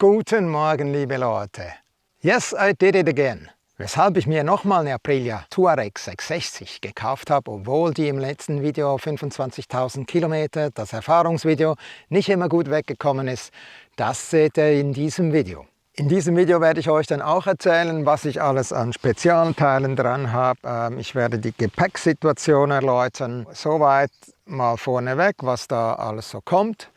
Guten Morgen, liebe Leute. Yes, I did it again. Weshalb ich mir nochmal eine Aprilia Touareg 660 gekauft habe, obwohl die im letzten Video 25.000 Kilometer, das Erfahrungsvideo, nicht immer gut weggekommen ist, das seht ihr in diesem Video. In diesem Video werde ich euch dann auch erzählen, was ich alles an Spezialteilen dran habe. Ich werde die Gepäcksituation erläutern. Soweit mal vorneweg, was da alles so kommt.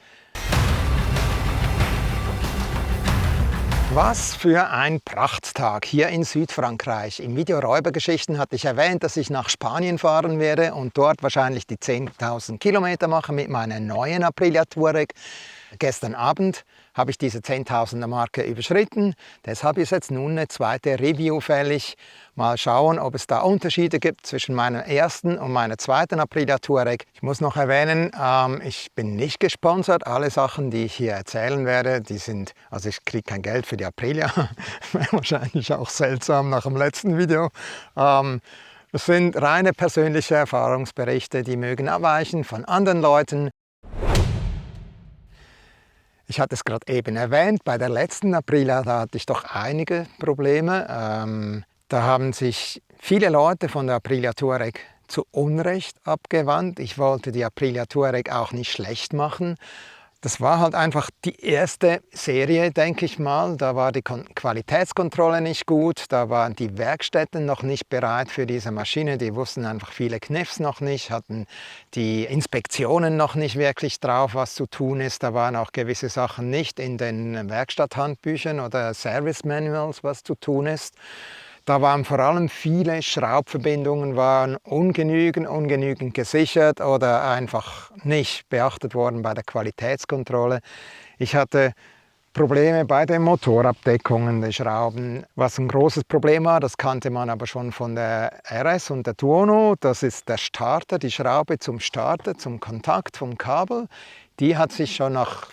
Was für ein Prachttag hier in Südfrankreich. Im Video Räubergeschichten hatte ich erwähnt, dass ich nach Spanien fahren werde und dort wahrscheinlich die 10.000 Kilometer mache mit meiner neuen Aprilia Touareg. Gestern Abend habe ich diese 10.000er Marke überschritten, deshalb ist jetzt nun eine zweite Review fällig. Mal schauen, ob es da Unterschiede gibt zwischen meiner ersten und meiner zweiten Aprilia Touareg. Ich muss noch erwähnen, ich bin nicht gesponsert. Alle Sachen, die ich hier erzählen werde, also ich kriege kein Geld für die Aprilia. Wäre wahrscheinlich auch seltsam nach dem letzten Video. Es sind reine persönliche Erfahrungsberichte, die mögen abweichen von anderen Leuten. Ich hatte es gerade eben erwähnt, bei der letzten Aprilia, da hatte ich doch einige Probleme. Da haben sich viele Leute von der Aprilia Touareg zu Unrecht abgewandt. Ich wollte die Aprilia Touareg auch nicht schlecht machen. Das war halt einfach die erste Serie, denke ich mal. Da war die Qualitätskontrolle nicht gut, da waren die Werkstätten noch nicht bereit für diese Maschine. Die wussten einfach viele Kniffs noch nicht, hatten die Inspektionen noch nicht wirklich drauf, was zu tun ist. Da waren auch gewisse Sachen nicht in den Werkstatthandbüchern oder Service Manuals, was zu tun ist. Da waren vor allem viele Schraubverbindungen waren ungenügend gesichert oder einfach nicht beachtet worden bei der Qualitätskontrolle. Ich hatte Probleme bei den Motorabdeckungen der Schrauben. Was ein großes Problem war, das kannte man aber schon von der RS und der Tuono, das ist der Starter, die Schraube zum Starter, zum Kontakt vom Kabel. Die hat sich schon nach,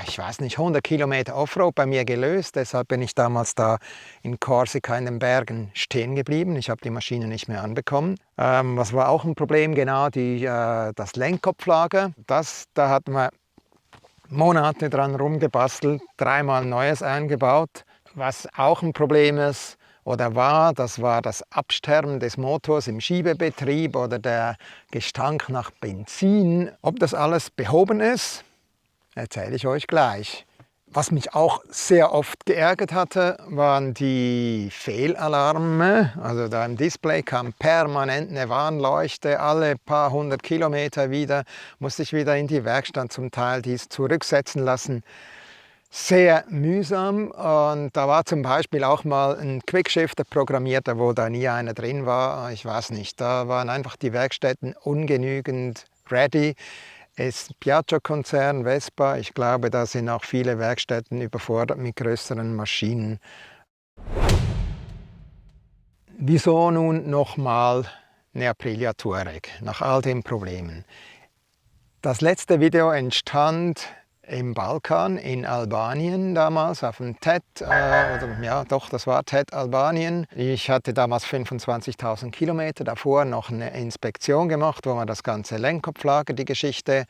ich weiß nicht, 100 Kilometer Offroad bei mir gelöst. Deshalb bin ich damals da in Korsika in den Bergen stehen geblieben. Ich habe die Maschine nicht mehr anbekommen. Was war auch ein Problem? Genau, das Lenkkopflager. Da hat man Monate dran rumgebastelt, 3-mal Neues eingebaut. Was auch ein Problem ist, das war das Absterben des Motors im Schiebebetrieb oder der Gestank nach Benzin. Ob das alles behoben ist, erzähle ich euch gleich. Was mich auch sehr oft geärgert hatte, waren die Fehlalarme. Also da im Display kam permanent eine Warnleuchte, alle paar 100 Kilometer wieder, musste ich wieder in die Werkstatt zum Teil dies zurücksetzen lassen. Sehr mühsam und da war zum Beispiel auch mal ein Quickshifter programmiert, wo da nie einer drin war. Ich weiß nicht, da waren einfach die Werkstätten ungenügend ready. Ist Piaggio-Konzern, Vespa, ich glaube, da sind auch viele Werkstätten überfordert mit größeren Maschinen. Wieso nun nochmal eine Aprilia Touareg, nach all den Problemen? Das letzte Video entstand im Balkan, in Albanien damals, auf dem TED, das war TED Albanien. Ich hatte damals 25.000 Kilometer, davor noch eine Inspektion gemacht, wo man das ganze Lenkkopflager, die Geschichte,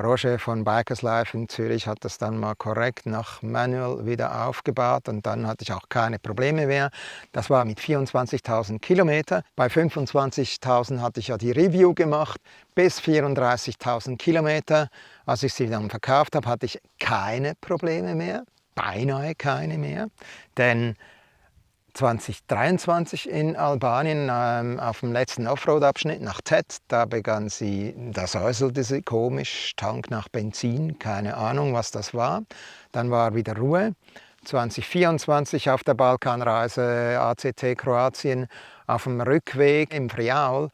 Roger von Bikers Life in Zürich hat das dann mal korrekt nach Manual wieder aufgebaut und dann hatte ich auch keine Probleme mehr. Das war mit 24.000 Kilometer. Bei 25.000 hatte ich ja die Review gemacht, bis 34.000 Kilometer. Als ich sie dann verkauft habe, hatte ich keine Probleme mehr, beinahe keine mehr, denn 2023 in Albanien auf dem letzten Offroad-Abschnitt nach TED, da säuselte sie komisch, stank nach Benzin, keine Ahnung, was das war. Dann war wieder Ruhe. 2024 auf der Balkanreise ACT Kroatien auf dem Rückweg im Friaul,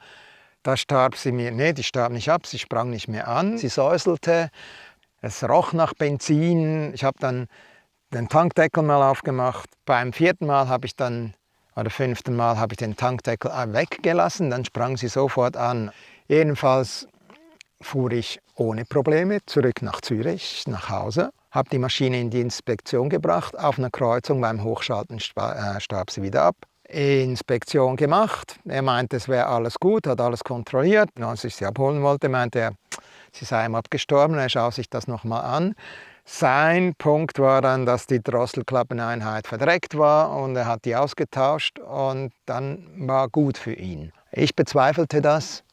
da starb sie mir, die starb nicht ab, sie sprang nicht mehr an, sie säuselte, es roch nach Benzin, ich habe dann den Tankdeckel mal aufgemacht. Beim 4. Mal oder 5. Mal habe ich den Tankdeckel weggelassen, dann sprang sie sofort an. Jedenfalls fuhr ich ohne Probleme zurück nach Zürich, nach Hause, habe die Maschine in die Inspektion gebracht. Auf einer Kreuzung beim Hochschalten starb sie wieder ab. Inspektion gemacht. Er meinte, es wäre alles gut, hat alles kontrolliert. Und als ich sie abholen wollte, meinte er, sie sei ihm abgestorben. Er schaut sich das nochmal an. Sein Punkt war dann, dass die Drosselklappeneinheit verdreckt war und er hat die ausgetauscht und dann war gut für ihn. Ich bezweifelte das.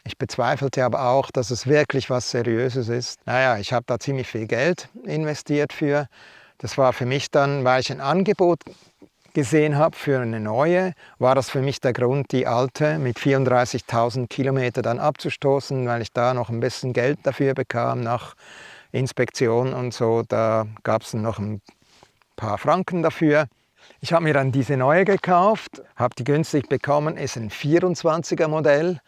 Ich bezweifelte aber auch, dass es wirklich was Seriöses ist. Naja, ich habe da ziemlich viel Geld investiert für. Das war für mich dann, weil ich ein Angebot gesehen habe für eine neue, war das für mich der Grund, die alte mit 34.000 Kilometer dann abzustoßen, weil ich da noch ein bisschen Geld dafür bekam nach Inspektion und so. Da gab es noch ein paar Franken dafür. Ich habe mir dann diese neue gekauft, habe die günstig bekommen, ist ein 24er Modell,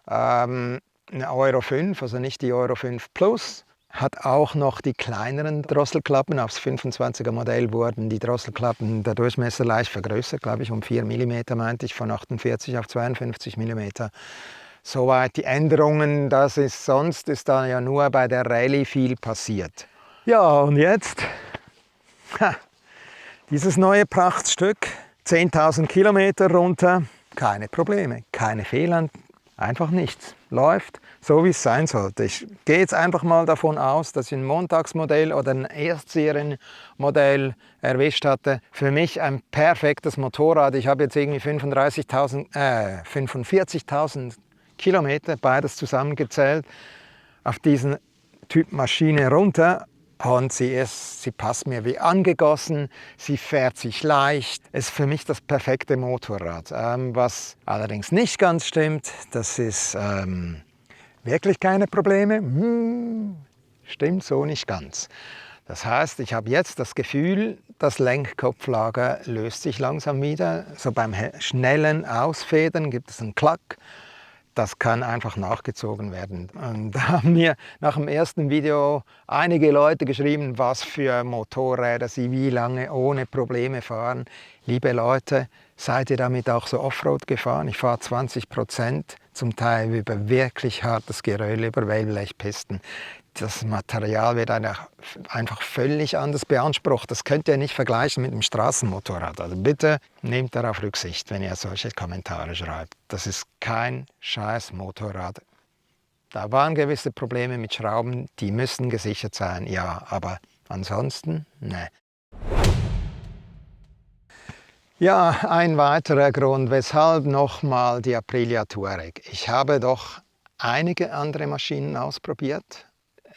eine Euro 5, also nicht die Euro 5 Plus. Hat auch noch die kleineren Drosselklappen. Aufs 25er Modell wurden die Drosselklappen, der Durchmesser leicht vergrößert, glaube ich, um 4 mm, meinte ich, von 48 auf 52 mm. Soweit die Änderungen, sonst ist da ja nur bei der Rallye viel passiert. Ja, und jetzt dieses neue Prachtstück, 10.000 Kilometer runter, keine Probleme, keine Fehler, einfach nichts. Läuft so, wie es sein sollte. Ich gehe jetzt einfach mal davon aus, dass ich ein Montagsmodell oder ein Erstserienmodell erwischt hatte. Für mich ein perfektes Motorrad. Ich habe jetzt irgendwie 45.000 Kilometer, beides zusammengezählt, auf diesen Typ Maschine runter. Und sie passt mir wie angegossen, sie fährt sich leicht. Es ist für mich das perfekte Motorrad. Was allerdings nicht ganz stimmt, das ist wirklich keine Probleme. Stimmt so nicht ganz. Das heißt, ich habe jetzt das Gefühl, das Lenkkopflager löst sich langsam wieder. So beim schnellen Ausfedern gibt es einen Klack. Das kann einfach nachgezogen werden. Und da haben mir nach dem ersten Video einige Leute geschrieben, was für Motorräder sie wie lange ohne Probleme fahren. Liebe Leute, seid ihr damit auch so Offroad gefahren? Ich fahre 20%, zum Teil über wirklich hartes Geröll, über Wellblechpisten. Das Material wird einfach völlig anders beansprucht. Das könnt ihr nicht vergleichen mit einem Straßenmotorrad. Also bitte nehmt darauf Rücksicht, wenn ihr solche Kommentare schreibt. Das ist kein scheiß Motorrad. Da waren gewisse Probleme mit Schrauben, die müssen gesichert sein, ja, aber ansonsten, ne. Ja, ein weiterer Grund, weshalb nochmal die Aprilia Touareg. Ich habe doch einige andere Maschinen ausprobiert.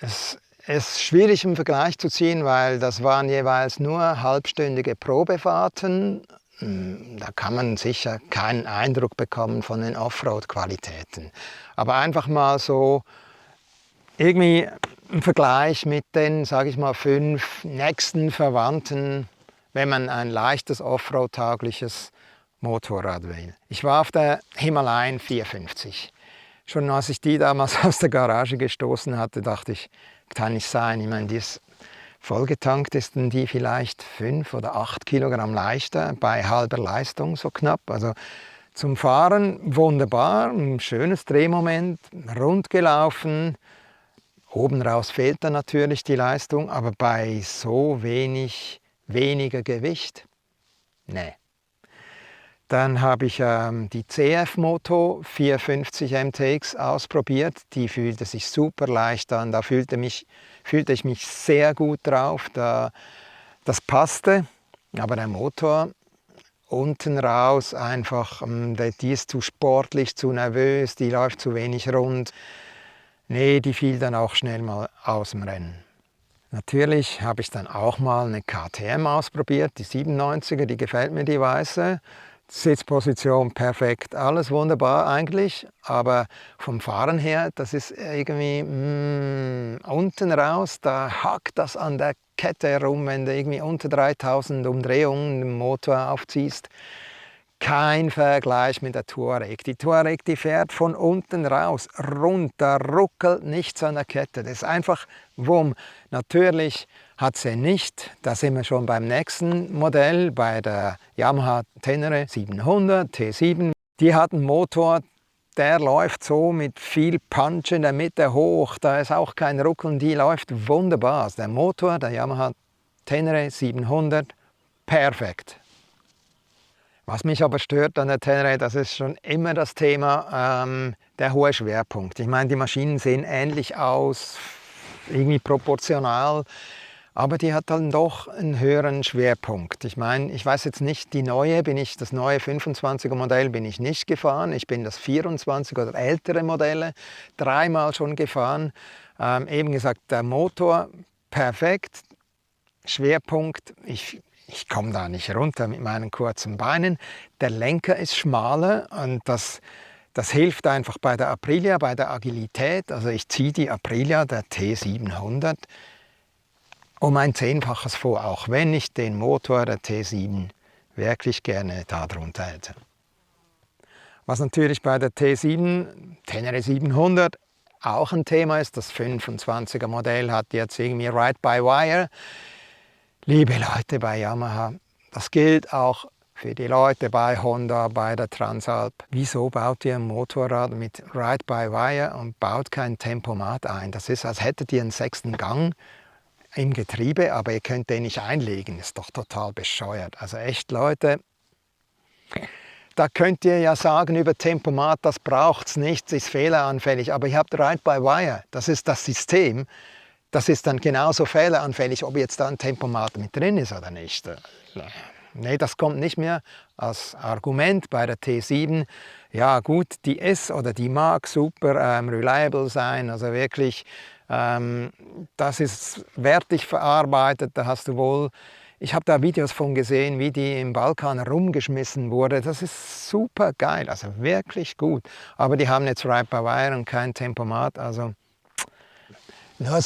Es ist schwierig im Vergleich zu ziehen, weil das waren jeweils nur halbstündige Probefahrten. Da kann man sicher keinen Eindruck bekommen von den Offroad-Qualitäten. Aber einfach mal so irgendwie im Vergleich mit den, sage ich mal, 5 nächsten Verwandten, wenn man ein leichtes Offroad-taugliches Motorrad will. Ich war auf der Himalayan 450. Schon als ich die damals aus der Garage gestoßen hatte, dachte ich, kann nicht sein. Ich meine, die ist vollgetankt, ist denn die vielleicht 5 oder 8 Kilogramm leichter, bei halber Leistung so knapp. Also zum Fahren wunderbar, ein schönes Drehmoment, rund gelaufen. Oben raus fehlt dann natürlich die Leistung, aber bei so weniger Gewicht, nee. Dann habe ich die CF Moto 450 MTX ausprobiert. Die fühlte sich super leicht an. Da fühlte ich mich sehr gut drauf. Das passte. Aber der Motor unten raus einfach, die ist zu sportlich, zu nervös, die läuft zu wenig rund. Nee, die fiel dann auch schnell mal aus dem Rennen. Natürlich habe ich dann auch mal eine KTM ausprobiert, die 97er, die gefällt mir, die weiße. Sitzposition perfekt, alles wunderbar eigentlich, aber vom Fahren her, das ist irgendwie unten raus, da hakt das an der Kette herum, wenn du irgendwie unter 3000 Umdrehungen den Motor aufziehst. Kein Vergleich mit der Touareg. Die Touareg, die fährt von unten raus, runter, ruckelt nichts an der Kette. Das ist einfach Wumm. Natürlich hat sie nicht, da sind wir schon beim nächsten Modell, bei der Yamaha Tenere 700 T7. Die hat einen Motor, der läuft so mit viel Punch in der Mitte hoch, da ist auch kein Ruckeln, die läuft wunderbar. Der Motor der Yamaha Tenere 700, perfekt. Was mich aber stört an der Tenere, das ist schon immer das Thema, der hohe Schwerpunkt. Ich meine, die Maschinen sehen ähnlich aus, irgendwie proportional, aber die hat dann doch einen höheren Schwerpunkt. Ich meine, ich weiß jetzt nicht, das neue 25er Modell bin ich nicht gefahren. Ich bin das 24 oder ältere Modelle dreimal schon gefahren. Eben gesagt, der Motor perfekt, Schwerpunkt, ich komme da nicht runter mit meinen kurzen Beinen. Der Lenker ist schmaler und das hilft einfach bei der Aprilia, bei der Agilität. Also ich ziehe die Aprilia, der T700, um ein Zehnfaches vor, auch wenn ich den Motor der T7 wirklich gerne darunter hätte. Was natürlich bei der T7, Tenere 700, auch ein Thema ist, das 25er Modell hat jetzt irgendwie Ride-by-Wire. Liebe Leute bei Yamaha, das gilt auch für die Leute bei Honda, bei der Transalp. Wieso baut ihr ein Motorrad mit Ride-by-Wire und baut kein Tempomat ein? Das ist, als hättet ihr einen 6. Gang im Getriebe, aber ihr könnt den nicht einlegen. Ist doch total bescheuert. Also echt, Leute, da könnt ihr ja sagen über Tempomat, das braucht es nicht, es ist fehleranfällig. Aber ihr habt Ride-by-Wire, das ist das System. Das ist dann genauso fehleranfällig, ob jetzt da ein Tempomat mit drin ist oder nicht. Nee, das kommt nicht mehr als Argument bei der T7. Ja gut, die ist oder die mag super reliable sein, also wirklich, das ist wertig verarbeitet, da hast du wohl, ich habe da Videos von gesehen, wie die im Balkan rumgeschmissen wurde, das ist super geil, also wirklich gut. Aber die haben jetzt Ride-by-Wire und kein Tempomat, also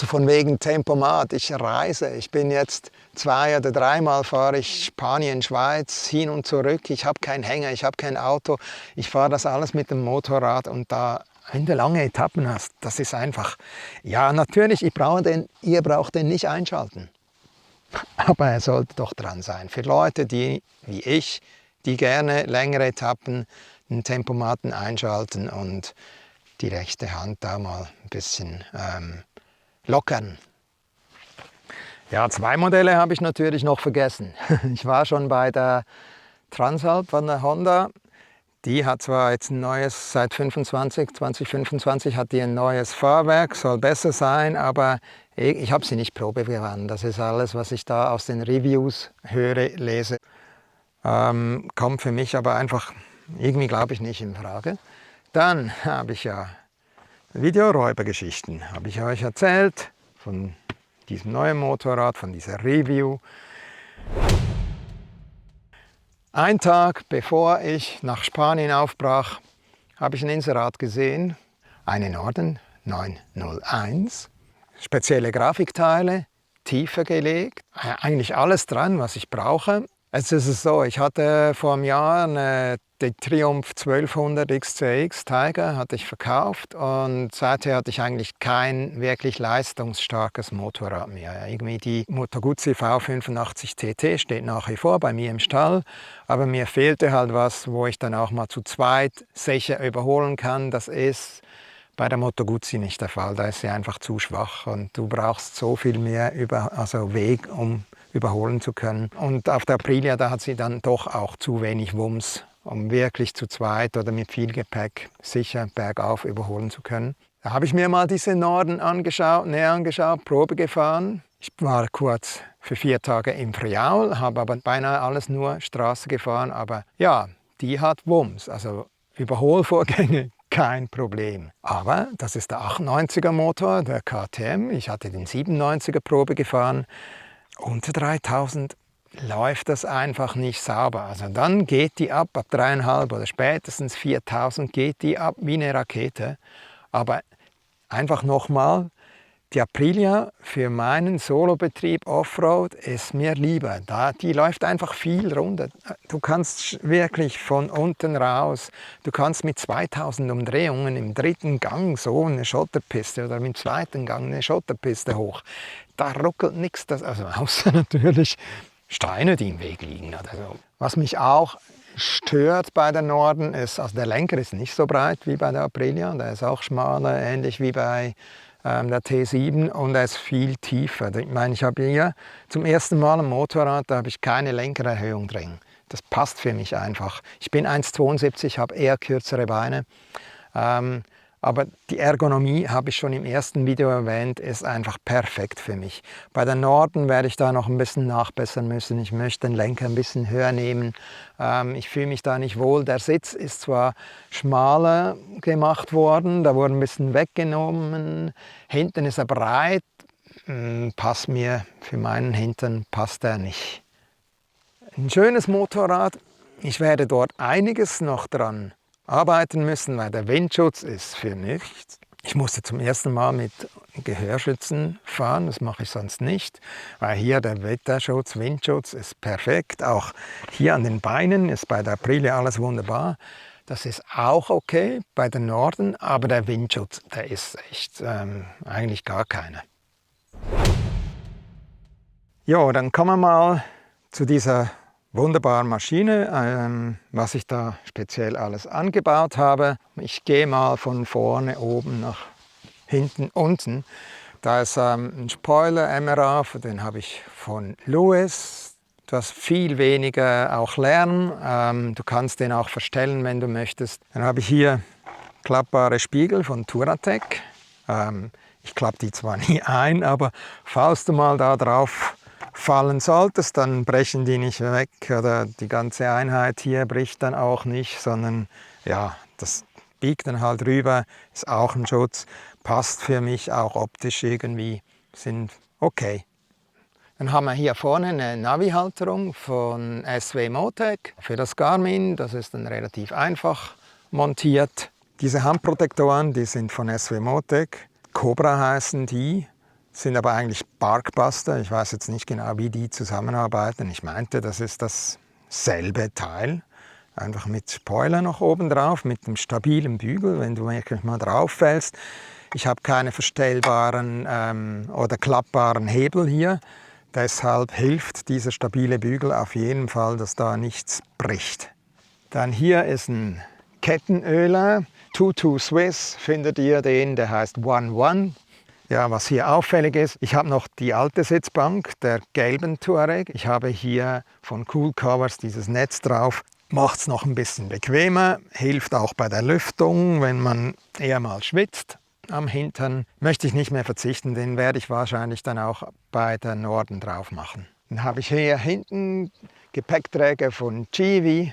von wegen Tempomat, ich reise, ich bin jetzt 2- oder 3-mal fahre ich Spanien, Schweiz, hin und zurück, ich habe keinen Hänger, ich habe kein Auto, ich fahre das alles mit dem Motorrad und da, wenn du lange Etappen hast, das ist einfach, ja natürlich, ihr braucht den nicht einschalten, aber er sollte doch dran sein. Für Leute, die, wie ich, die gerne längere Etappen den Tempomaten einschalten und die rechte Hand da mal ein bisschen lockern. Ja, 2 Modelle habe ich natürlich noch vergessen. Ich war schon bei der Transalp von der Honda. Die hat zwar jetzt ein neues, seit 2025 hat die ein neues Fahrwerk, soll besser sein, aber ich habe sie nicht Probe gefahren. Das ist alles, was ich da aus den Reviews höre, lese. Kommt für mich aber einfach, irgendwie glaube ich, nicht in Frage. Dann habe ich ja Videoräubergeschichten, habe ich euch erzählt, von diesem neuen Motorrad, von dieser Review. Ein Tag bevor ich nach Spanien aufbrach, habe ich ein Inserat gesehen, eine Norden 901, spezielle Grafikteile, tiefer gelegt, eigentlich alles dran, was ich brauche. Jetzt ist es so, ich hatte vor einem Jahr den Triumph 1200 XCX Tiger hatte ich verkauft und seither hatte ich eigentlich kein wirklich leistungsstarkes Motorrad mehr. Irgendwie die Moto Guzzi V85 TT steht nach wie vor bei mir im Stall, aber mir fehlte halt was, wo ich dann auch mal zu zweit sicher überholen kann. Das ist bei der Moto Guzzi nicht der Fall, da ist sie einfach zu schwach und du brauchst so viel mehr Weg, um überholen zu können. Und auf der Aprilia, da hat sie dann doch auch zu wenig Wumms, um wirklich zu zweit oder mit viel Gepäck sicher bergauf überholen zu können. Da habe ich mir mal diese Norden näher angeschaut, Probe gefahren. Ich war kurz für 4 Tage im Friaul, habe aber beinahe alles nur Straße gefahren. Aber ja, die hat Wumms, also Überholvorgänge, kein Problem. Aber das ist der 98er Motor, der KTM. Ich hatte den 97er Probe gefahren. Unter 3000 läuft das einfach nicht sauber. Also dann geht die ab 3,5 oder spätestens 4000 geht die ab wie eine Rakete. Aber einfach nochmal, die Aprilia für meinen Solobetrieb Offroad ist mir lieber. Die läuft einfach viel runter. Du kannst wirklich von unten raus, du kannst mit 2000 Umdrehungen im 3. Gang so eine Schotterpiste oder im 2. Gang eine Schotterpiste hoch. Da ruckelt nichts, also außer natürlich Steine, die im Weg liegen oder so. Was mich auch stört bei der Norden ist, also der Lenker ist nicht so breit wie bei der Aprilia, der ist auch schmaler, ähnlich wie bei der T7 und er ist viel tiefer. Ich meine, ich habe hier zum ersten Mal ein Motorrad, da habe ich keine Lenkererhöhung drin. Das passt für mich einfach. Ich bin 1,72, habe eher kürzere Beine. Aber die Ergonomie, habe ich schon im ersten Video erwähnt, ist einfach perfekt für mich. Bei der Norden werde ich da noch ein bisschen nachbessern müssen. Ich möchte den Lenker ein bisschen höher nehmen. Ich fühle mich da nicht wohl. Der Sitz ist zwar schmaler gemacht worden, da wurde ein bisschen weggenommen. Hinten ist er breit. Passt mir, für meinen Hintern passt er nicht. Ein schönes Motorrad. Ich werde dort einiges noch dran arbeiten müssen, weil der Windschutz ist für nichts. Ich musste zum ersten Mal mit Gehörschützen fahren, das mache ich sonst nicht, weil hier der Wetterschutz, Windschutz ist perfekt. Auch hier an den Beinen ist bei der Aprilia alles wunderbar. Das ist auch okay bei den Norden, aber der Windschutz, der ist echt eigentlich gar keiner. Jo, dann kommen wir mal zu dieser wunderbare Maschine, was ich da speziell alles angebaut habe. Ich gehe mal von vorne oben nach hinten unten. Da ist ein Spoiler MRA, den habe ich von Lewis. Du hast viel weniger auch Lärm. Du kannst den auch verstellen, wenn du möchtest. Dann habe ich hier klappbare Spiegel von Touratech. Ich klappe die zwar nie ein, aber falls du mal da drauf fallen solltest, dann brechen die nicht weg oder die ganze Einheit hier bricht dann auch nicht, sondern ja, das biegt dann halt rüber, ist auch ein Schutz, passt für mich auch optisch irgendwie, sind okay. Dann haben wir hier vorne eine Navi-Halterung von SW Motec für das Garmin, das ist dann relativ einfach montiert. Diese Handprotektoren, die sind von SW Motec, Cobra heißen die. Sind aber eigentlich Barkbuster. Ich weiß jetzt nicht genau, wie die zusammenarbeiten. Ich meinte, das ist dasselbe Teil. Einfach mit Spoiler noch oben drauf, mit einem stabilen Bügel, wenn du wirklich mal drauf fällst. Ich habe keine verstellbaren oder klappbaren Hebel hier. Deshalb hilft dieser stabile Bügel auf jeden Fall, dass da nichts bricht. Dann hier ist ein Kettenöler. Tutu Swiss findet ihr den, der heißt One One. Ja, was hier auffällig ist, ich habe noch die alte Sitzbank der gelben Touareg. Ich habe hier von Cool Covers dieses Netz drauf. Macht es noch ein bisschen bequemer, hilft auch bei der Lüftung, wenn man eher mal schwitzt am Hintern. Möchte ich nicht mehr verzichten, den werde ich wahrscheinlich dann auch bei der Norden drauf machen. Dann habe ich hier hinten Gepäckträger von Givi.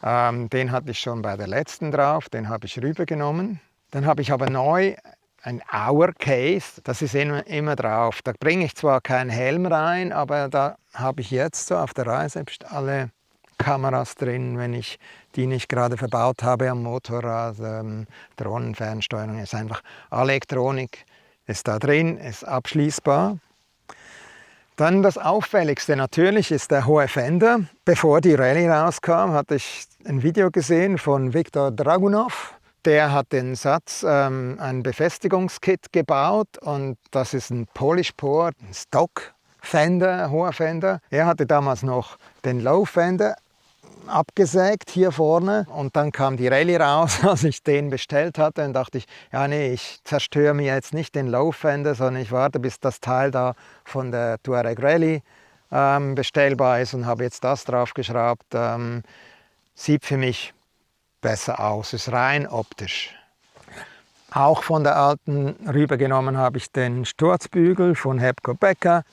Den hatte ich schon bei der letzten drauf, den habe ich rübergenommen. Dann habe ich aber neu ein Hour Case, das ist immer drauf. Da bringe ich zwar keinen Helm rein, aber da habe ich jetzt so auf der Reise alle Kameras drin, wenn ich die nicht gerade verbaut habe am Motorrad. Drohnenfernsteuerung ist einfach, alle Elektronik ist da drin, ist abschließbar. Dann das Auffälligste natürlich ist der hohe Fender. Bevor die Rallye rauskam, hatte ich ein Video gesehen von Viktor Dragunov. Der hat den Satz, ein Befestigungskit gebaut und das ist ein Polysport, ein Stock-Fender, hoher Fender. Er hatte damals noch den Low-Fender abgesägt hier vorne und dann kam die Rallye raus, als ich den bestellt hatte und dachte ich, ja nee, ich zerstöre mir jetzt nicht den Low-Fender, sondern ich warte, bis das Teil da von der Touareg Rallye bestellbar ist und habe jetzt das drauf geschraubt. Sieht für mich besser aus, ist rein optisch. Auch von der alten rübergenommen habe ich den Sturzbügel von Hebco Becker.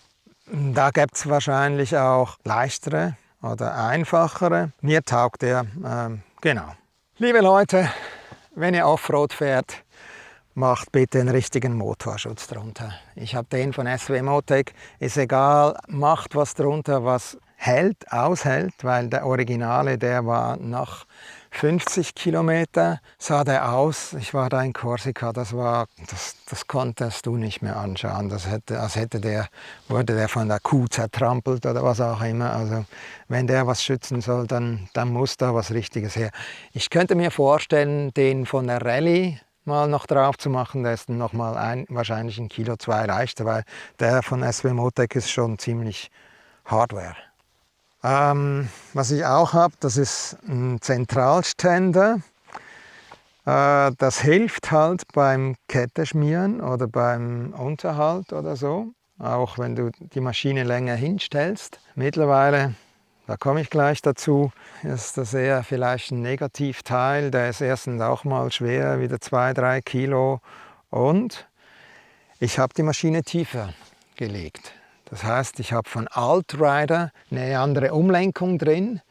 Da gibt es wahrscheinlich auch leichtere oder einfachere. Mir taugt der, genau. Liebe Leute, wenn ihr Offroad fährt, macht bitte einen richtigen Motorschutz drunter. Ich habe den von SW Motec, ist egal, macht was drunter, was hält, aushält, weil der Originale, der war nach 50 Kilometer sah der aus. Ich war da in Korsika, das konntest du nicht mehr anschauen. Wurde der von der Kuh zertrampelt oder was auch immer. Also wenn der was schützen soll, dann muss da was Richtiges her. Ich könnte mir vorstellen, den von der Rallye mal noch drauf zu machen, der ist dann noch mal wahrscheinlich 1,2 Kilo leichter, weil der von SW Motec ist schon ziemlich Hardware. Was ich auch habe, das ist ein Zentralständer. Das hilft halt beim Kettenschmieren oder beim Unterhalt oder so, auch wenn du die Maschine länger hinstellst. Mittlerweile Da komme ich gleich dazu. Das ist eher vielleicht ein Negativteil. Der ist erstens auch mal schwer, wieder 2-3 Kilo. Und ich habe die Maschine tiefer gelegt. Das heißt, ich habe von Altrider eine andere Umlenkung drin.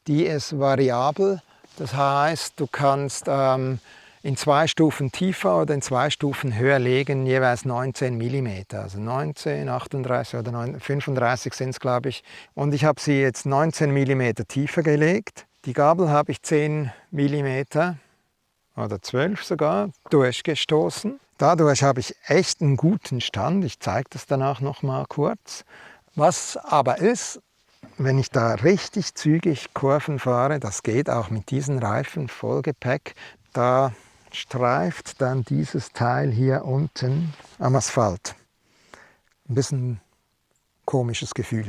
Die ist variabel. Das heißt, du kannst in 2 Stufen tiefer oder in 2 Stufen höher legen, jeweils 19 mm. Also 19, 38 oder 35 sind es, glaube ich. Und ich habe sie jetzt 19 mm tiefer gelegt. Die Gabel habe ich 10 mm oder 12 sogar durchgestoßen. Dadurch habe ich echt einen guten Stand. Ich zeige das danach noch mal kurz. Was aber ist, wenn ich da richtig zügig Kurven fahre, das geht auch mit diesen Reifen, Vollgepäck, da streift dann dieses Teil hier unten am Asphalt. Ein bisschen komisches Gefühl.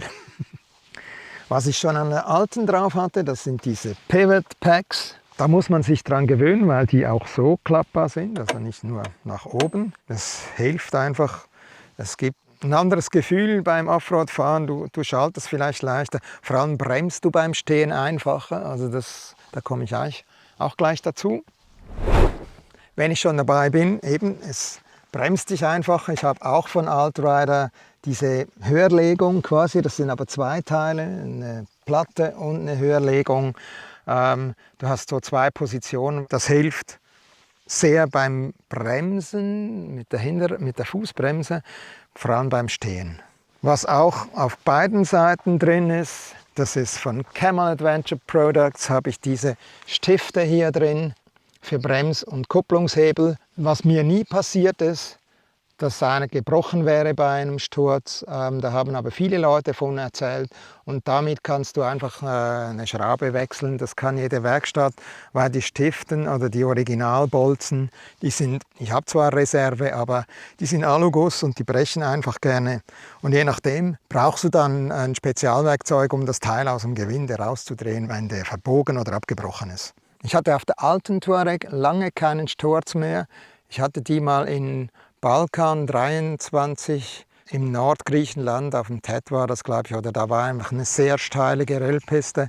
Was ich schon an der alten drauf hatte, das sind diese Pivot Packs. Da muss man sich dran gewöhnen, weil die auch so klappbar sind, also nicht nur nach oben. Das hilft einfach. Es gibt ein anderes Gefühl beim Offroad-Fahren. Du schaltest vielleicht leichter. Vor allem bremst du beim Stehen einfacher. Also da komme ich auch gleich dazu. Wenn ich schon dabei bin, eben, es bremst dich einfacher. Ich habe auch von Altrider diese Höherlegung quasi. Das sind aber 2 Teile, eine Platte und eine Höherlegung. Du hast so 2 Positionen. Das hilft sehr beim Bremsen mit der Fußbremse, vor allem beim Stehen. Was auch auf beiden Seiten drin ist, das ist von Camel Adventure Products, habe ich diese Stifte hier drin für Brems- und Kupplungshebel. Was mir nie passiert ist, dass einer gebrochen wäre bei einem Sturz. Da haben aber viele Leute von erzählt. Und damit kannst du einfach eine Schraube wechseln. Das kann jede Werkstatt, weil die Stiften oder die Originalbolzen, ich habe zwar Reserve, aber die sind Aluguss und die brechen einfach gerne. Und je nachdem brauchst du dann ein Spezialwerkzeug, um das Teil aus dem Gewinde rauszudrehen, wenn der verbogen oder abgebrochen ist. Ich hatte auf der alten Touareg lange keinen Sturz mehr. Ich hatte die mal in Balkan 23 im Nordgriechenland, auf dem Tet war das, glaube ich, oder da war einfach eine sehr steile Geröllpiste.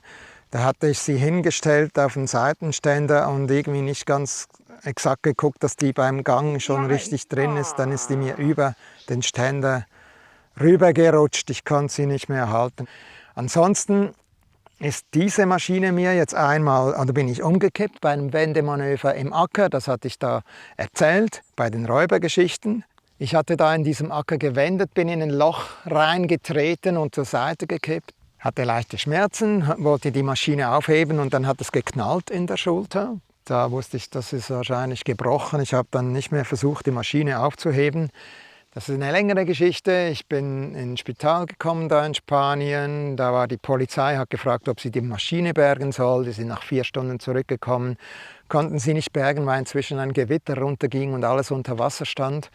Da hatte ich sie hingestellt auf den Seitenständer und irgendwie nicht ganz exakt geguckt, dass die beim Gang schon richtig drin ist. Dann ist die mir über den Ständer rübergerutscht. Ich konnte sie nicht mehr halten. Ansonsten ist diese Maschine mir jetzt einmal, oder bin ich umgekippt bei einem Wendemanöver im Acker, das hatte ich da erzählt, bei den Räubergeschichten. Ich hatte da in diesem Acker gewendet, bin in ein Loch reingetreten und zur Seite gekippt, hatte leichte Schmerzen, wollte die Maschine aufheben und dann hat es geknallt in der Schulter. Da wusste ich, das ist wahrscheinlich gebrochen. Ich habe dann nicht mehr versucht, die Maschine aufzuheben. Das ist eine längere Geschichte. Ich bin ins Spital gekommen da in Spanien. Da war die Polizei, hat gefragt, ob sie die Maschine bergen soll. Die sind nach 4 Stunden zurückgekommen. Konnten sie nicht bergen, weil inzwischen ein Gewitter runterging und alles unter Wasser stand.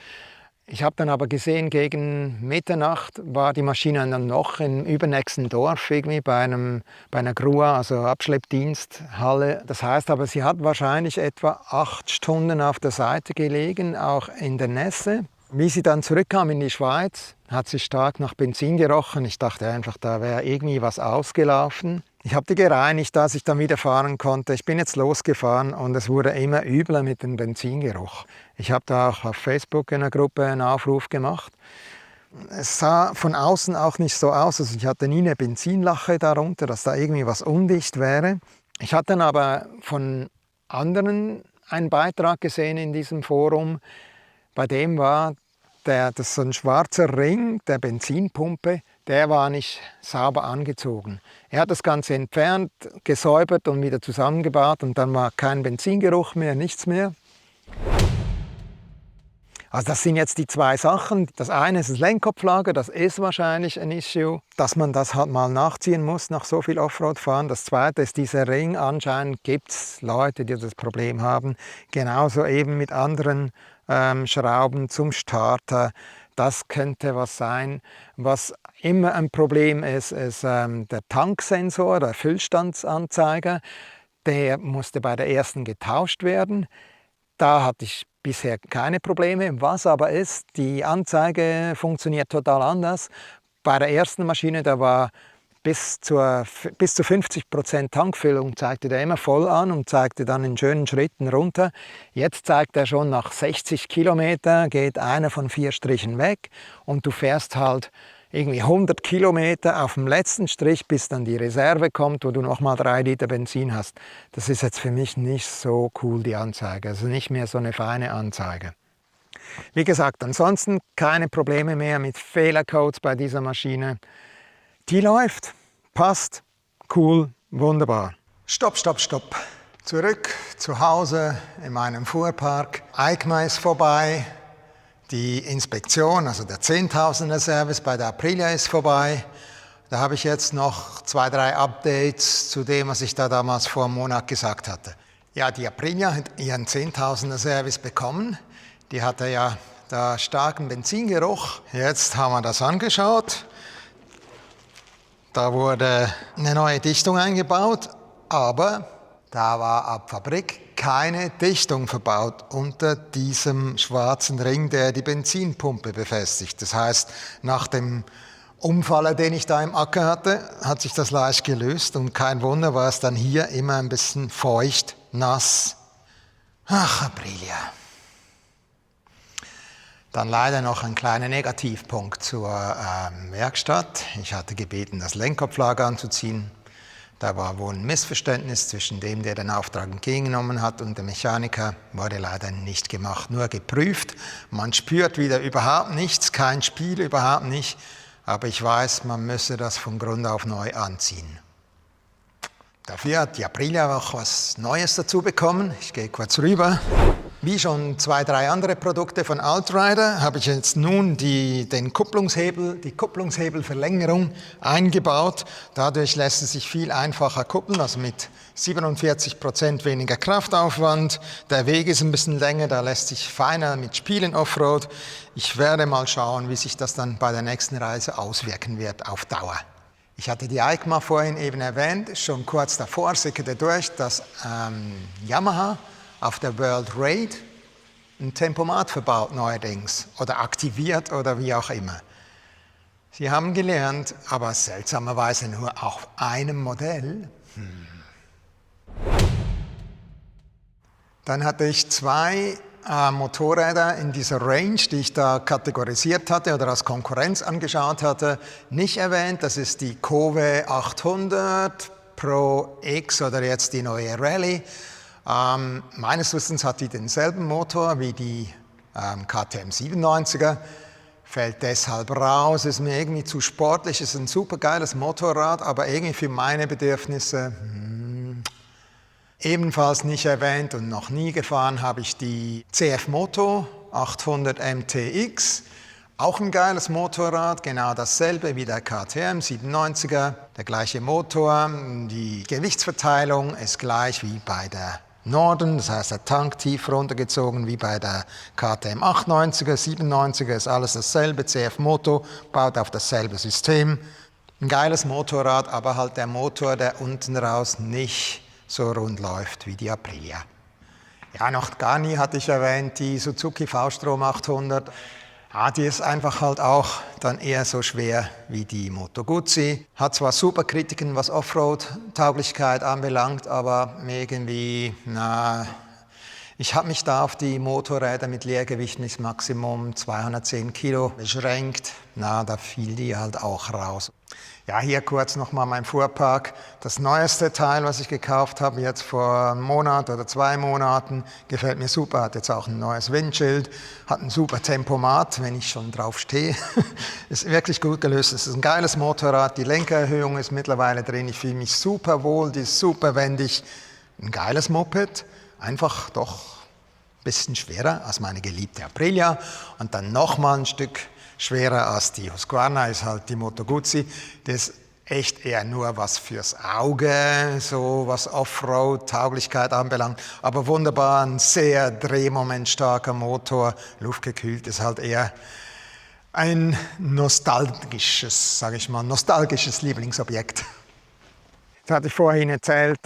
Ich habe dann aber gesehen, gegen Mitternacht war die Maschine dann noch im übernächsten Dorf irgendwie bei einer GRUA, also Abschleppdiensthalle. Das heißt aber, sie hat wahrscheinlich etwa 8 Stunden auf der Seite gelegen, auch in der Nässe. Wie sie dann zurückkam in die Schweiz, hat sie stark nach Benzin gerochen. Ich dachte einfach, da wäre irgendwie was ausgelaufen. Ich habe die gereinigt, dass ich dann wieder fahren konnte. Ich bin jetzt losgefahren und es wurde immer übler mit dem Benzingeruch. Ich habe da auch auf Facebook in einer Gruppe einen Aufruf gemacht. Es sah von außen auch nicht so aus, also ich hatte nie eine Benzinlache darunter, dass da irgendwie was undicht wäre. Ich hatte dann aber von anderen einen Beitrag gesehen in diesem Forum. Bei dem war das so ein schwarzer Ring der Benzinpumpe, der war nicht sauber angezogen. Er hat das Ganze entfernt, gesäubert und wieder zusammengebaut und dann war kein Benzingeruch mehr, nichts mehr. Also das sind jetzt die 2 Sachen. Das eine ist das Lenkkopflager, das ist wahrscheinlich ein Issue, dass man das halt mal nachziehen muss nach so viel Offroad-Fahren. Das zweite ist dieser Ring. Anscheinend gibt es Leute, die das Problem haben. Genauso eben mit anderen Schrauben zum Starter. Das könnte was sein. Was immer ein Problem ist, ist der Tanksensor, der Füllstandsanzeiger. Der musste bei der ersten getauscht werden. Da hatte ich bisher keine Probleme. Was aber ist, die Anzeige funktioniert total anders. Bei der ersten Maschine, da war bis zu 50% Tankfüllung zeigte der immer voll an und zeigte dann in schönen Schritten runter. Jetzt zeigt er schon nach 60 Kilometer, geht einer von 4 Strichen weg und du fährst halt irgendwie 100 Kilometer auf dem letzten Strich, bis dann die Reserve kommt, wo du nochmal 3 Liter Benzin hast. Das ist jetzt für mich nicht so cool, die Anzeige. Also nicht mehr so eine feine Anzeige. Wie gesagt, ansonsten keine Probleme mehr mit Fehlercodes bei dieser Maschine. Die läuft, passt, cool, wunderbar. Stopp, stopp, stopp. Zurück zu Hause in meinem Fuhrpark. EICMA ist vorbei. Die Inspektion, also der 10.000er Service bei der Aprilia ist vorbei. Da habe ich jetzt noch 2, 3 Updates zu dem, was ich da damals vor einem Monat gesagt hatte. Ja, die Aprilia hat ihren 10.000er Service bekommen. Die hatte ja da starken Benzingeruch. Jetzt haben wir das angeschaut. Da wurde eine neue Dichtung eingebaut, aber da war ab Fabrik keine Dichtung verbaut unter diesem schwarzen Ring, der die Benzinpumpe befestigt. Das heißt, nach dem Unfall, den ich da im Acker hatte, hat sich das leicht gelöst und kein Wunder, war es dann hier immer ein bisschen feucht, nass. Ach, Aprilia. Dann leider noch ein kleiner Negativpunkt zur Werkstatt. Ich hatte gebeten, das Lenkkopflager anzuziehen. Da war wohl ein Missverständnis zwischen dem, der den Auftrag entgegengenommen hat, und dem Mechaniker. Wurde leider nicht gemacht, nur geprüft. Man spürt wieder überhaupt nichts, kein Spiel, überhaupt nicht. Aber ich weiß, man müsse das von Grund auf neu anziehen. Dafür hat die Aprilia auch was Neues dazu bekommen. Ich gehe kurz rüber. Wie schon 2, 3 andere Produkte von Outrider habe ich jetzt nun die Kupplungshebelverlängerung eingebaut. Dadurch lässt es sich viel einfacher kuppeln, also mit 47% weniger Kraftaufwand. Der Weg ist ein bisschen länger, da lässt sich feiner mit spielen Offroad. Ich werde mal schauen, wie sich das dann bei der nächsten Reise auswirken wird auf Dauer. Ich hatte die EICMA vorhin eben erwähnt, schon kurz davor sickerte durch, dass Yamaha auf der World Raid ein Tempomat verbaut neuerdings oder aktiviert oder wie auch immer. Sie haben gelernt, aber seltsamerweise nur auf einem Modell. Dann hatte ich 2 Motorräder in dieser Range, die ich da kategorisiert hatte oder als Konkurrenz angeschaut hatte, nicht erwähnt. Das ist die Kove 800 Pro X oder jetzt die neue Rallye. Meines Wissens hat die denselben Motor wie die KTM 97er, fällt deshalb raus, ist mir irgendwie zu sportlich, ist ein super geiles Motorrad, aber irgendwie für meine Bedürfnisse ebenfalls nicht erwähnt und noch nie gefahren habe ich die CF Moto 800 MTX, auch ein geiles Motorrad, genau dasselbe wie der KTM 97er, der gleiche Motor, die Gewichtsverteilung ist gleich wie bei der Norden, das heißt der Tank tief runtergezogen wie bei der KTM 98er, 97er ist alles dasselbe, CF Moto baut auf dasselbe System. Ein geiles Motorrad, aber halt der Motor, der unten raus nicht so rund läuft wie die Aprilia. Ja, noch gar nie hatte ich erwähnt, die Suzuki V-Strom 800. Die ist einfach halt auch dann eher so schwer wie die Moto Guzzi. Hat zwar super Kritiken, was Offroad-Tauglichkeit anbelangt, aber irgendwie, ich habe mich da auf die Motorräder mit Leergewicht bis Maximum 210 Kilo beschränkt. Da fiel die halt auch raus. Ja, hier kurz nochmal mein Fuhrpark. Das neueste Teil, was ich gekauft habe, jetzt vor einem Monat oder 2 Monaten, gefällt mir super. Hat jetzt auch ein neues Windschild, hat ein super Tempomat, wenn ich schon drauf stehe. Ist wirklich gut gelöst. Es ist ein geiles Motorrad. Die Lenkererhöhung ist mittlerweile drin. Ich fühle mich super wohl, die ist super wendig. Ein geiles Moped, einfach doch ein bisschen schwerer als meine geliebte Aprilia und dann nochmal ein Stück schwerer als die Husqvarna ist halt die Moto Guzzi. Das ist echt eher nur was fürs Auge, so was Offroad-Tauglichkeit anbelangt. Aber wunderbar, ein sehr drehmomentstarker Motor, luftgekühlt, ist halt eher ein nostalgisches, sage ich mal, nostalgisches Lieblingsobjekt. Jetzt hatte ich vorhin erzählt,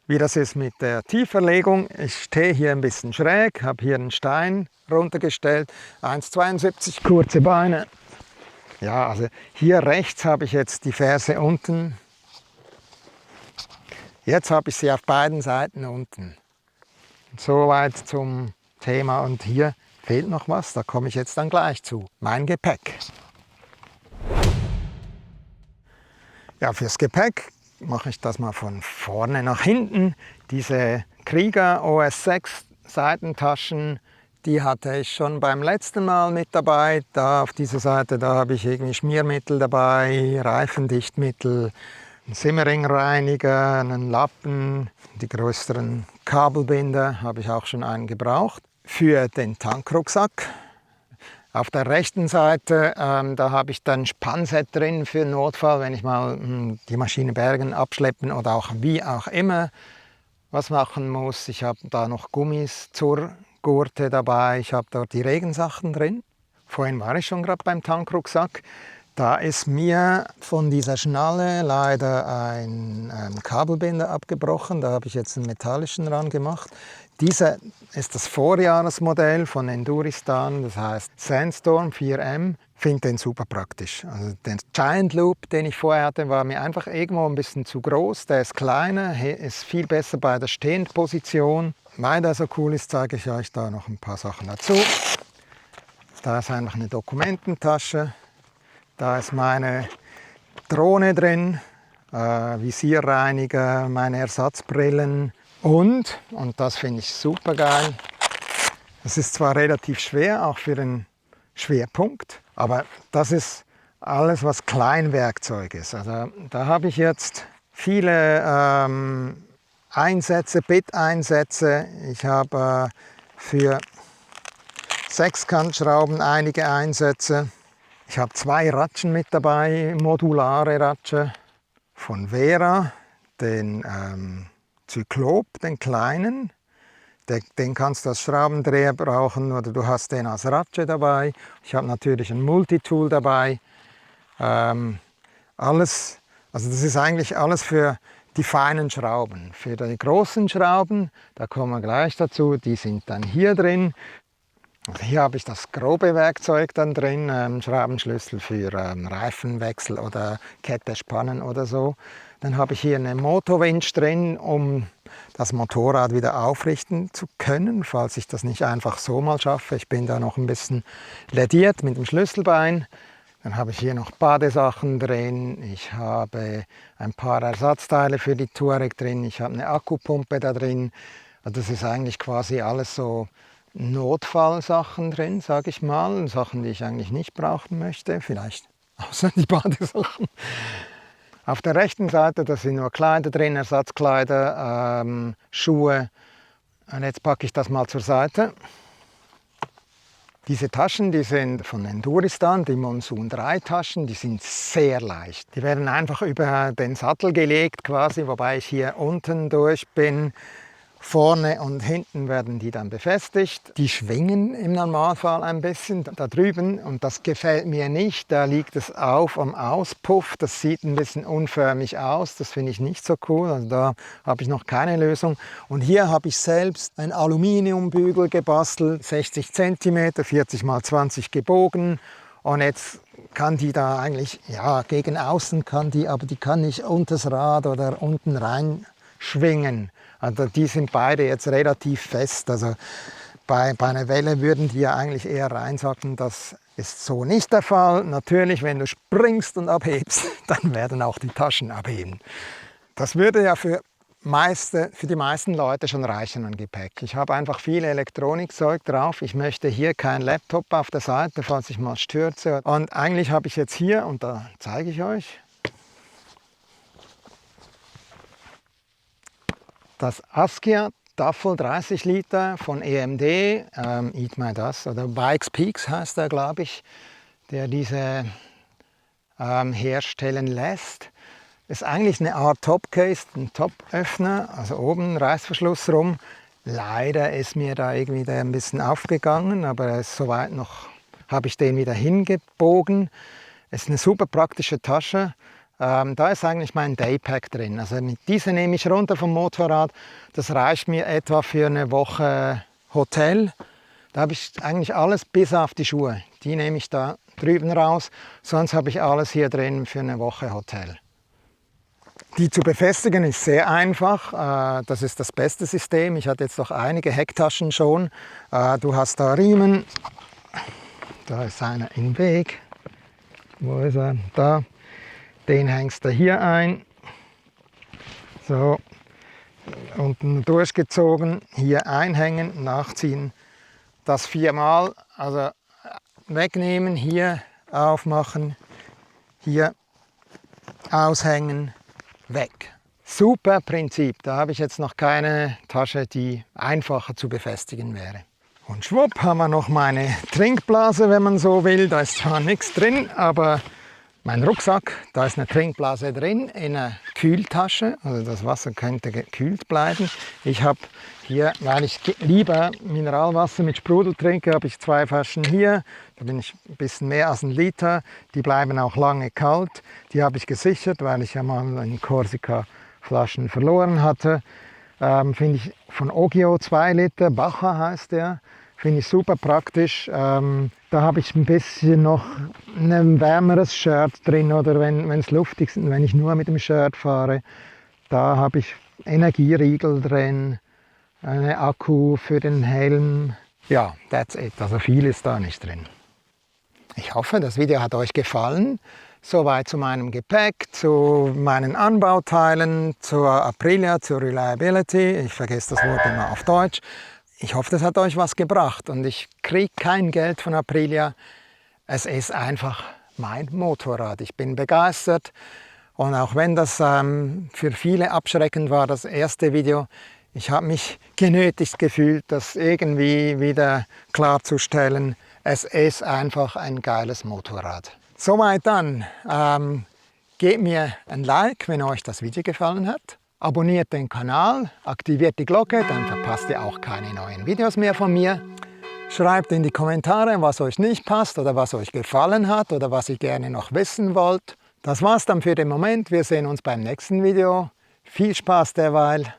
wie das ist mit der Tieferlegung. Ich stehe hier ein bisschen schräg, habe hier einen Stein runtergestellt, 1,72, kurze Beine, Ja, also hier rechts habe ich jetzt die Ferse unten. Jetzt habe ich sie auf beiden Seiten unten. Soweit zum Thema. Und hier fehlt noch was, da komme ich jetzt dann gleich zu. Mein Gepäck. Ja, fürs Gepäck mache ich das mal von vorne nach hinten. Diese Krieger OS 6 Seitentaschen, die hatte ich schon beim letzten Mal mit dabei. Da auf dieser Seite, da habe ich irgendwie Schmiermittel dabei, Reifendichtmittel, einen Simmering-Reiniger, einen Lappen, die größeren Kabelbinder habe ich auch schon einen gebraucht. Für den Tankrucksack. Auf der rechten Seite, da habe ich dann Spannset drin für den Notfall, wenn ich mal die Maschine bergen, abschleppen oder auch wie auch immer was machen muss. Ich habe da noch Gummis zur Gurte dabei, ich habe dort die Regensachen drin. Vorhin war ich schon gerade beim Tankrucksack. Da ist mir von dieser Schnalle leider ein Kabelbinder abgebrochen. Da habe ich jetzt einen metallischen ran gemacht. Dieser ist das Vorjahresmodell von Enduristan, das heißt Sandstorm 4M. Ich finde den super praktisch. Also den Giant Loop, den ich vorher hatte, war mir einfach irgendwo ein bisschen zu groß. Der ist kleiner, ist viel besser bei der Stehendposition. Weil der so cool ist, zeige ich euch da noch ein paar Sachen dazu. Da ist einfach eine Dokumententasche. Da ist meine Drohne drin, Visierreiniger, meine Ersatzbrillen und das finde ich super geil, es ist zwar relativ schwer, auch für den Schwerpunkt, aber das ist alles, was Kleinwerkzeug ist. Also da habe ich jetzt viele Einsätze, Bit-Einsätze. Ich habe für Sechskantschrauben einige Einsätze. Ich habe 2 Ratschen mit dabei, modulare Ratsche von Vera, den Zyklop, den kleinen. Den kannst du als Schraubendreher brauchen oder du hast den als Ratsche dabei. Ich habe natürlich ein Multitool dabei. Also das ist eigentlich alles für die feinen Schrauben. Für die großen Schrauben, da kommen wir gleich dazu, die sind dann hier drin. Also hier habe ich das grobe Werkzeug dann drin, Schraubenschlüssel für Reifenwechsel oder Kette spannen oder so. Dann habe ich hier eine Motorwinch drin, um das Motorrad wieder aufrichten zu können, falls ich das nicht einfach so mal schaffe. Ich bin da noch ein bisschen lediert mit dem Schlüsselbein. Dann habe ich hier noch Badesachen drin. Ich habe ein paar Ersatzteile für die Touareg drin. Ich habe eine Akkupumpe da drin. Also das ist eigentlich quasi alles so Notfallsachen drin, sage ich mal. Sachen, die ich eigentlich nicht brauchen möchte, vielleicht außer die Badesachen. Auf der rechten Seite, da sind nur Kleider drin, Ersatzkleider, Schuhe. Und jetzt packe ich das mal zur Seite. Diese Taschen, die sind von Enduristan, die Monsoon 3 Taschen, die sind sehr leicht. Die werden einfach über den Sattel gelegt quasi, wobei ich hier unten durch bin. Vorne und hinten werden die dann befestigt. Die schwingen im Normalfall ein bisschen da drüben und das gefällt mir nicht. Da liegt es auf am Auspuff. Das sieht ein bisschen unförmig aus. Das finde ich nicht so cool. Also da habe ich noch keine Lösung. Und hier habe ich selbst einen Aluminiumbügel gebastelt, 60 cm, 40 x 20 gebogen. Und jetzt kann die da eigentlich, ja, gegen außen kann die, aber die kann nicht unter das Rad oder unten rein schwingen. Also die sind beide jetzt relativ fest. Also bei einer Welle würden die ja eigentlich eher reinsacken. Das ist so nicht der Fall. Natürlich, wenn du springst und abhebst, dann werden auch die Taschen abheben. Das würde ja für die meisten Leute schon reichen an Gepäck. Ich habe einfach viel Elektronikzeug drauf. Ich möchte hier keinen Laptop auf der Seite, falls ich mal stürze. Und eigentlich habe ich jetzt hier, und da zeige ich euch, das Askia Duffel 30 Liter von EMD, Eat My Dust, oder Bikes Peaks heißt er, glaube ich, der diese herstellen lässt. Ist eigentlich eine Art Topcase, ein Topöffner, also oben Reißverschluss rum. Leider ist mir da irgendwie der ein bisschen aufgegangen, aber er ist soweit noch, habe ich den wieder hingebogen. Ist eine super praktische Tasche. Da ist eigentlich mein Daypack drin. Also diese nehme ich runter vom Motorrad. Das reicht mir etwa für eine Woche Hotel. Da habe ich eigentlich alles bis auf die Schuhe. Die nehme ich da drüben raus. Sonst habe ich alles hier drin für eine Woche Hotel. Die zu befestigen ist sehr einfach. Das ist das beste System. Ich hatte jetzt noch einige Hecktaschen schon. Du hast da Riemen. Da ist einer im Weg. Wo ist er? Da. Den hängst du hier ein. So. Unten durchgezogen. Hier einhängen, nachziehen. Das 4-mal. Also wegnehmen, hier aufmachen, hier aushängen. Weg. Super Prinzip. Da habe ich jetzt noch keine Tasche, die einfacher zu befestigen wäre. Und schwupp haben wir noch meine Trinkblase, wenn man so will. Da ist zwar nichts drin, aber mein Rucksack, da ist eine Trinkblase drin in einer Kühltasche. Also das Wasser könnte gekühlt bleiben. Ich habe hier, weil ich lieber Mineralwasser mit Sprudel trinke, habe ich 2 Flaschen hier. Da bin ich ein bisschen mehr als 1 Liter. Die bleiben auch lange kalt. Die habe ich gesichert, weil ich ja mal in Korsika Flaschen verloren hatte. Finde ich von Ogio 2 Liter, Bacha heißt der. Finde ich super praktisch. Da habe ich ein bisschen noch ein wärmeres Shirt drin oder wenn es luftig ist, wenn ich nur mit dem Shirt fahre. Da habe ich Energieriegel drin, einen Akku für den Helm. Ja, that's it. Also viel ist da nicht drin. Ich hoffe, das Video hat euch gefallen. Soweit zu meinem Gepäck, zu meinen Anbauteilen, zur Aprilia, zur Reliability. Ich vergesse das Wort immer auf Deutsch. Ich hoffe, das hat euch was gebracht und ich kriege kein Geld von Aprilia. Es ist einfach mein Motorrad. Ich bin begeistert und auch wenn das für viele abschreckend war, das erste Video, ich habe mich genötigt gefühlt, das irgendwie wieder klarzustellen. Es ist einfach ein geiles Motorrad. Soweit dann. Gebt mir ein Like, wenn euch das Video gefallen hat. Abonniert den Kanal, aktiviert die Glocke, dann verpasst ihr auch keine neuen Videos mehr von mir. Schreibt in die Kommentare, was euch nicht passt oder was euch gefallen hat oder was ihr gerne noch wissen wollt. Das war's dann für den Moment. Wir sehen uns beim nächsten Video. Viel Spaß derweil.